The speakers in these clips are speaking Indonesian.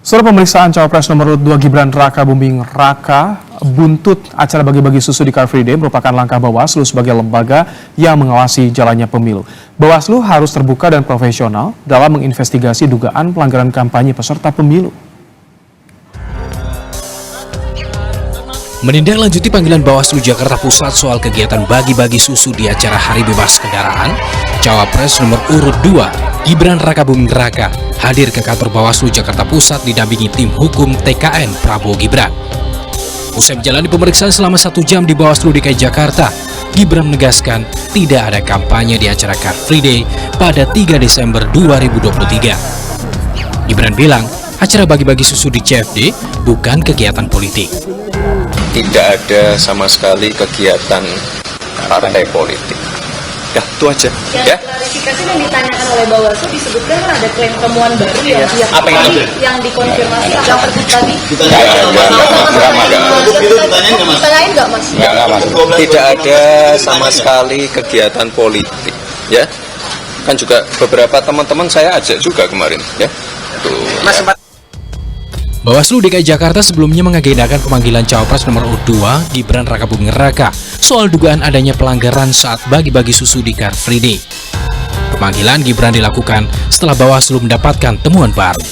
Soal pemeriksaan Cawapres nomor 2 Gibran Raka Buming Raka buntut acara bagi-bagi susu di Car Free Day merupakan langkah Bawaslu sebagai lembaga yang mengawasi jalannya pemilu. Bawaslu harus terbuka dan profesional dalam menginvestigasi dugaan pelanggaran kampanye peserta pemilu. Menindaklanjuti panggilan Bawaslu Jakarta Pusat soal kegiatan bagi-bagi susu di acara Hari Bebas Kendaraan, Cawapres nomor urut 2 Gibran Raka Buming Raka hadir ke kantor Bawaslu Jakarta Pusat didampingi tim hukum TKN Prabowo Gibran. Usai menjalani pemeriksaan selama 1 jam di Bawaslu DKI Jakarta, Gibran menegaskan tidak ada kampanye di acara Car Free Day pada 3 Desember 2023. Gibran bilang, acara bagi-bagi susu di CFD bukan kegiatan politik. Tidak ada sama sekali kegiatan partai politik. Ya, itu aja. Ya. Klarifikasi yang ditanyakan oleh Bawaslu disebutkan kan ada klaim temuan baru yang dikonfirmasi yang terbit tadi. Ditanyain nggak Mas? Nggak masuk. Tidak ada sama sekali kegiatan politik. Ya, kan juga beberapa teman-teman saya ajak juga kemarin. Ya, tuh. Bawaslu DKI Jakarta sebelumnya mengagendakan pemanggilan Cawapres nomor urut 2 Gibran Raka Buming Raka soal dugaan adanya pelanggaran saat bagi-bagi susu di Car Free Day. Pemanggilan Gibran dilakukan setelah Bawaslu mendapatkan temuan baru.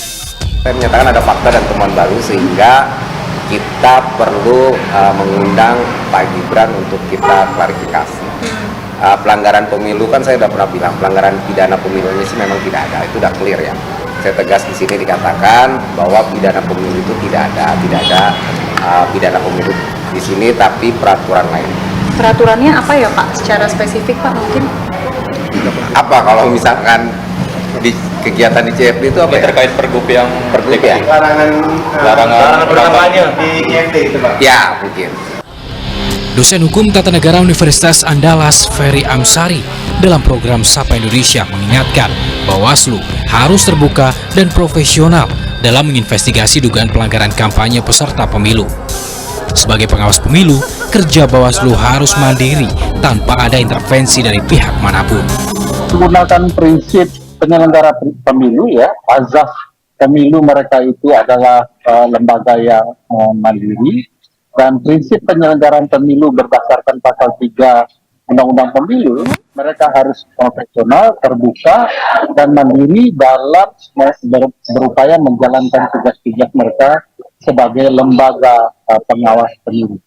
Saya menyatakan ada fakta dan temuan baru sehingga kita perlu mengundang Pak Gibran untuk kita klarifikasi. Pelanggaran pemilu kan saya sudah pernah bilang, pelanggaran pidana pemilunya sih memang tidak ada, itu sudah clear ya. Saya tegas di sini dikatakan bahwa pidana pemilu itu tidak ada pidana pemilu di sini, tapi peraturan lain. Peraturannya apa ya Pak? Secara spesifik Pak mungkin? Apa kalau misalkan di kegiatan di CFD itu apa ya? Terkait pergub ya? Larangan berkampanye di IMT itu Pak? Ya mungkin. Dosen Hukum Tata Negara Universitas Andalas Ferry Amsari dalam program Sapa Indonesia mengingatkan Bawaslu harus terbuka dan profesional dalam menginvestigasi dugaan pelanggaran kampanye peserta pemilu. Sebagai pengawas pemilu, kerja Bawaslu harus mandiri tanpa ada intervensi dari pihak manapun. Menggunakan prinsip penyelenggara pemilu ya, azas pemilu mereka itu adalah lembaga yang mandiri. Dan prinsip penyelenggaraan pemilu berdasarkan pasal 3 Undang-Undang Pemilu, mereka harus profesional, terbuka, dan mandiri dalam berupaya menjalankan tugas-tugas mereka sebagai lembaga pengawas pemilu.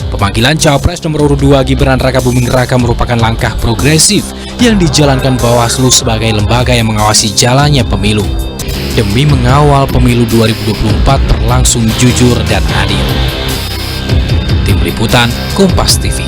Pemanggilan Cawapres nomor urut 2 Gibran Raka Buming Raka merupakan langkah progresif yang dijalankan Bawaslu sebagai lembaga yang mengawasi jalannya pemilu, demi mengawal pemilu 2024 berlangsung jujur dan adil. Tim Liputan Kompas TV.